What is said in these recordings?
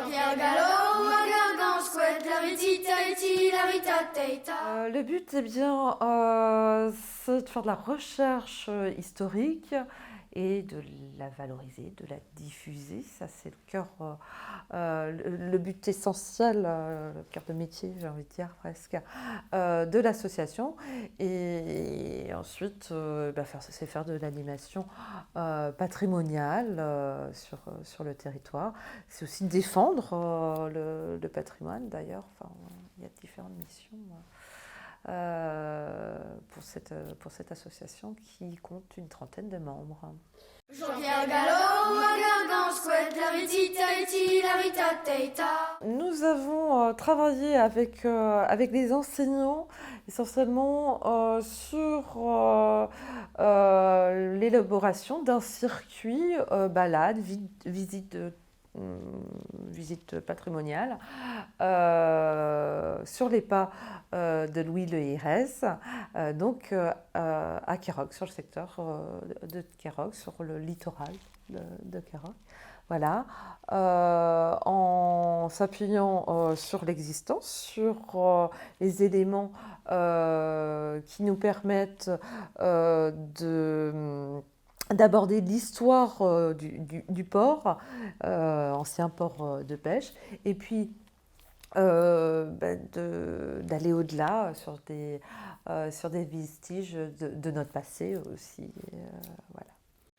Jean-Pierre Gallo, Guingamp, Squat, la ritita, la ritata. Le but, c'est de faire de la recherche historique et de la valoriser, de la diffuser. Ça, c'est le cœur, le but essentiel, le cœur de métier, j'ai envie de dire presque, de l'association. Et ensuite, c'est faire de l'animation patrimoniale sur le territoire. C'est aussi défendre le patrimoine, d'ailleurs. Enfin, il y a différentes missions pour cette association qui compte une trentaine de membres. Jean-Pierre Gallo, Guingamp, Squat, la ritita, la ritata. Nous avons travaillé avec les enseignants essentiellement sur l'élaboration d'un circuit balade, visite patrimoniale sur les pas de Louis Le Hirez, à Querog, sur le secteur de Querog, sur le littoral de Querog. Voilà, en s'appuyant sur l'existence, sur les éléments qui nous permettent d'aborder l'histoire du port, ancien port de pêche, et puis d'aller au-delà sur des vestiges de notre passé aussi. Voilà.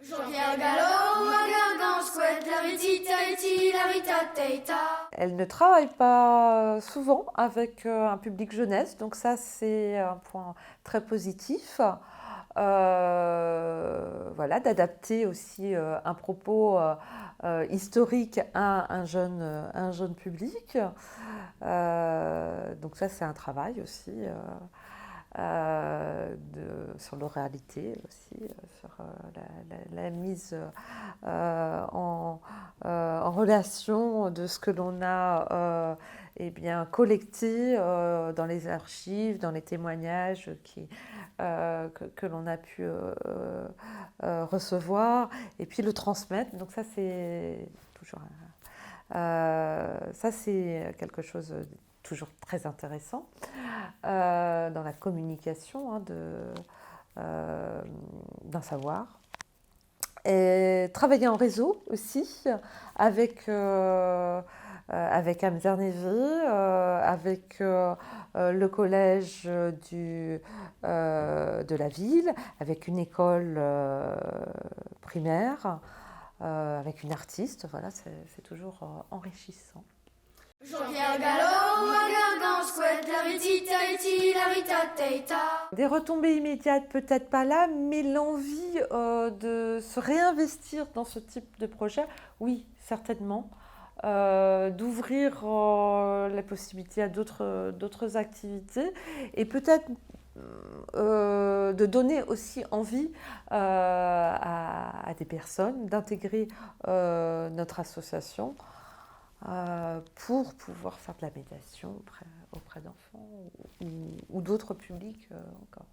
Jean-Pierre Gallo, Guingamp, Squat, la ritita, la ritata. Elle ne travaille pas souvent avec un public jeunesse, donc ça c'est un point très positif. Voilà, d'adapter aussi un propos historique à un jeune public. Donc ça c'est un travail aussi. Sur l'oralité aussi, sur la mise en relation de ce que l'on a collecté dans les archives, dans les témoignages que l'on a pu recevoir, et puis le transmettre. Donc ça c'est toujours ça c'est quelque chose de toujours très intéressant dans la communication d'un savoir. Et travailler en réseau aussi avec Amzer Nevy, avec le collège de la ville, avec une école primaire, avec une artiste. Voilà, c'est toujours enrichissant. Jean-Pierre Gallo, Guingamp, Squat, la ritita, la ritata. Des retombées immédiates, peut-être pas là, mais l'envie de se réinvestir dans ce type de projet, oui, certainement. D'ouvrir la possibilité à d'autres activités, et peut-être de donner aussi envie à des personnes d'intégrer notre association pour pouvoir faire de la médiation auprès d'enfants ou d'autres publics encore.